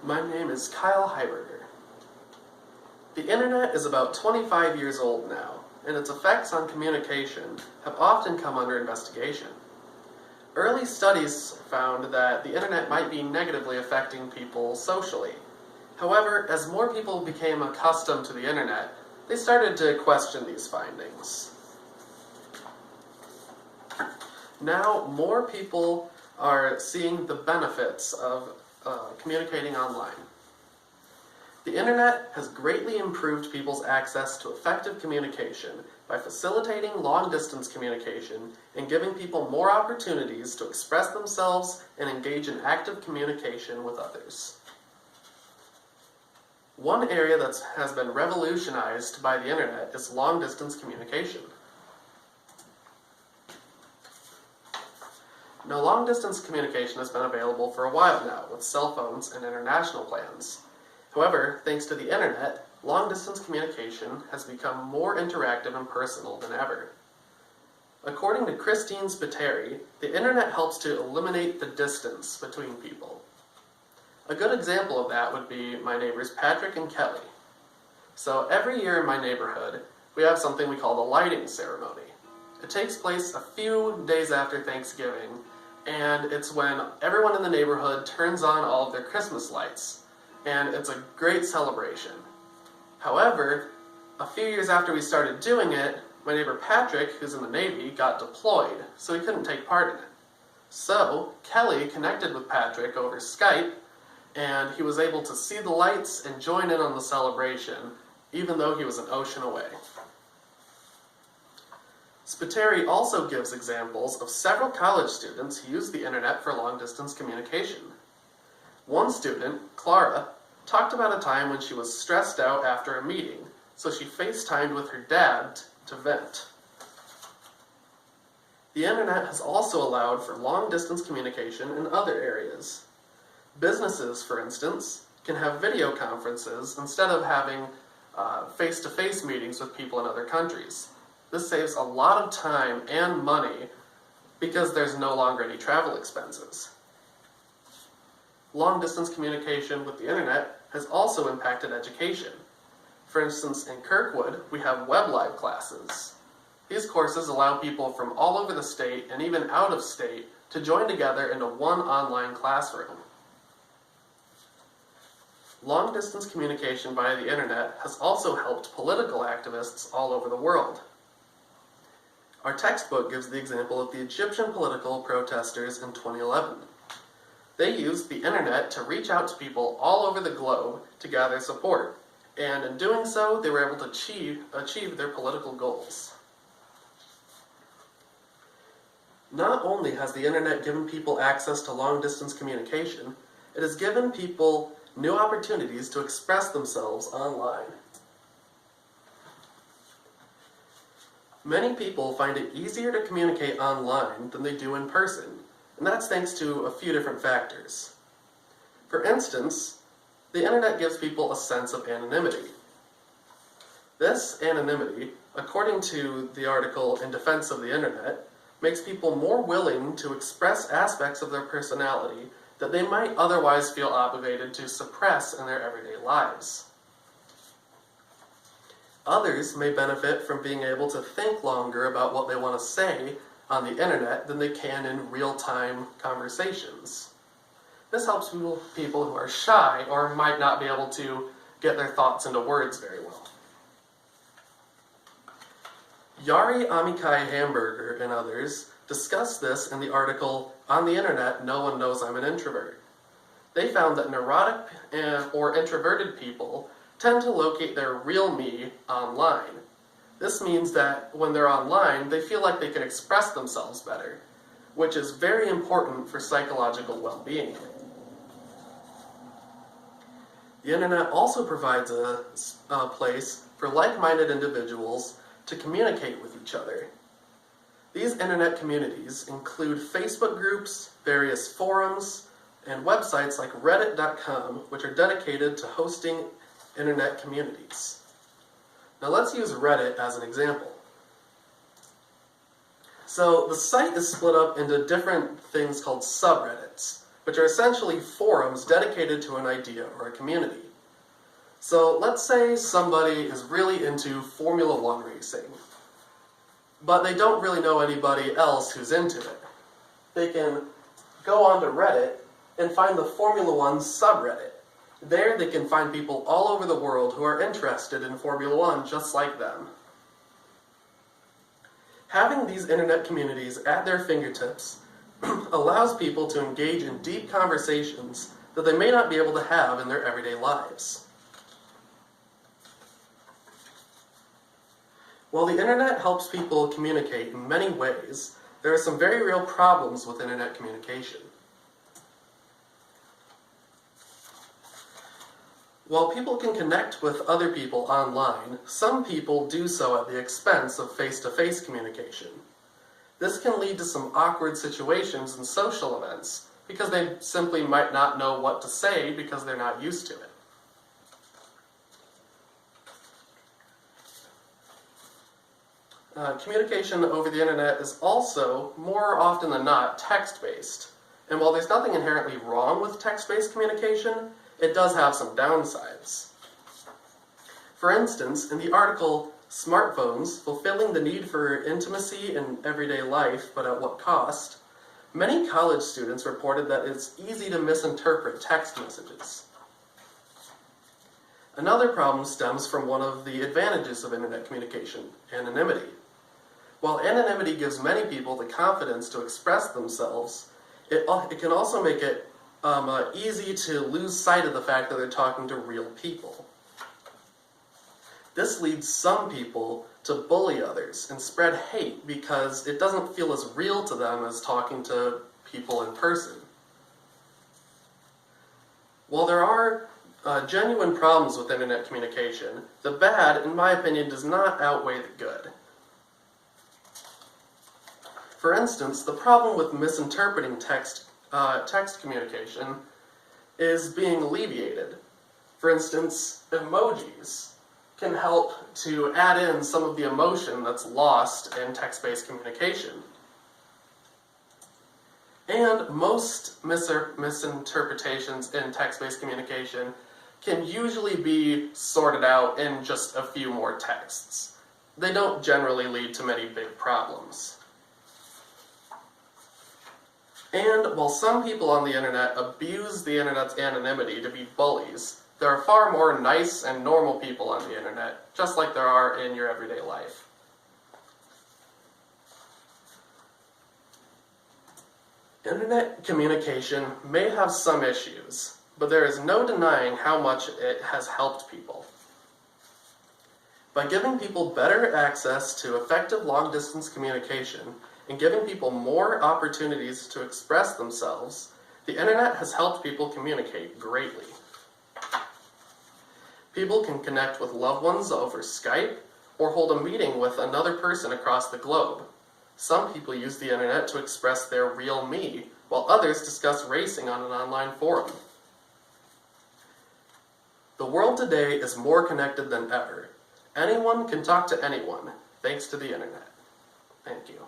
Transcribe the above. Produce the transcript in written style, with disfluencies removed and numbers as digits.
My name is Kyle Heiberger. The internet is about 25 years old now, and its effects on communication have often come under investigation. Early studies found that the internet might be negatively affecting people socially. However, as more people became accustomed to the internet, they started to question these findings. Now, more people are seeing the benefits of communicating online. The internet has greatly improved people's access to effective communication by facilitating long-distance communication and giving people more opportunities to express themselves and engage in active communication with others. One area that has been revolutionized by the internet is long-distance communication. Now, long-distance communication has been available for a while now with cell phones and international plans. However, thanks to the internet, long-distance communication has become more interactive and personal than ever. According to Christine Spiteri, the internet helps to eliminate the distance between people. A good example of that would be my neighbors Patrick and Kelly. So every year in my neighborhood, we have something we call the lighting ceremony. It takes place a few days after Thanksgiving, and it's when everyone in the neighborhood turns on all of their Christmas lights, and it's a great celebration. However, a few years after we started doing it, my neighbor Patrick, who's in the Navy, got deployed, so he couldn't take part in it. So, Kelly connected with Patrick over Skype, and he was able to see the lights and join in on the celebration, even though he was an ocean away. Spiteri also gives examples of several college students who use the internet for long-distance communication. One student, Clara, talked about a time when she was stressed out after a meeting, so she FaceTimed with her dad to vent. The internet has also allowed for long-distance communication in other areas. Businesses, for instance, can have video conferences instead of having face-to-face meetings with people in other countries. This saves a lot of time and money because there's no longer any travel expenses. Long-distance communication with the internet has also impacted education. For instance, in Kirkwood, we have web live classes. These courses allow people from all over the state and even out of state to join together into one online classroom. Long-distance communication via the internet has also helped political activists all over the world. Our textbook gives the example of the Egyptian political protesters in 2011. They used the internet to reach out to people all over the globe to gather support, and in doing so, they were able to achieve their political goals. Not only has the internet given people access to long-distance communication, it has given people new opportunities to express themselves online. Many people find it easier to communicate online than they do in person, and that's thanks to a few different factors. For instance, the internet gives people a sense of anonymity. This anonymity, according to the article In Defense of the Internet, makes people more willing to express aspects of their personality that they might otherwise feel obligated to suppress in their everyday lives. Others may benefit from being able to think longer about what they want to say on the internet than they can in real-time conversations. This helps people who are shy or might not be able to get their thoughts into words very well. Yari Amikai Hamburger and others discuss this in the article On the Internet, No One Knows I'm an Introvert. They found that neurotic or introverted people tend to locate their real me online. This means that when they're online, they feel like they can express themselves better, which is very important for psychological well-being. The internet also provides a place for like-minded individuals to communicate with each other. These internet communities include Facebook groups, various forums, and websites like Reddit.com, which are dedicated to hosting internet communities. Now let's use Reddit as an example. So the site is split up into different things called subreddits. which are essentially forums dedicated to an idea or a community. So let's say somebody is really into Formula One racing, but they don't really know anybody else who's into it. They can go onto Reddit and find the Formula One subreddit. There they can find people all over the world who are interested in Formula One just like them. Having these internet communities at their fingertips allows people to engage in deep conversations that they may not be able to have in their everyday lives. While the internet helps people communicate in many ways, there are some very real problems with internet communication. While people can connect with other people online, some people do so at the expense of face-to-face communication. This can lead to some awkward situations in social events because they simply might not know what to say because they're not used to it. Communication over the internet is also, more often than not, text-based. And while there's nothing inherently wrong with text-based communication, it does have some downsides. For instance, in the article, Smartphones, Fulfilling the Need for Intimacy in Everyday Life, but at What Cost?, many college students reported that it's easy to misinterpret text messages. Another problem stems from one of the advantages of internet communication, anonymity. While anonymity gives many people the confidence to express themselves, it can also make it easy to lose sight of the fact that they're talking to real people. This leads some people to bully others and spread hate because it doesn't feel as real to them as talking to people in person. While there are genuine problems with internet communication, the bad, in my opinion, does not outweigh the good. For instance, the problem with misinterpreting text communication is being alleviated. For instance, emojis can help to add in some of the emotion that's lost in text-based communication. And most misinterpretations in text-based communication can usually be sorted out in just a few more texts. They don't generally lead to many big problems. And while some people on the internet abuse the internet's anonymity to be bullies, there are far more nice and normal people on the internet, just like there are in your everyday life. Internet communication may have some issues, but there is no denying how much it has helped people. By giving people better access to effective long-distance communication and giving people more opportunities to express themselves, the internet has helped people communicate greatly. People can connect with loved ones over Skype or hold a meeting with another person across the globe. Some people use the internet to express their real me, while others discuss racing on an online forum. The world today is more connected than ever. Anyone can talk to anyone, thanks to the internet. Thank you.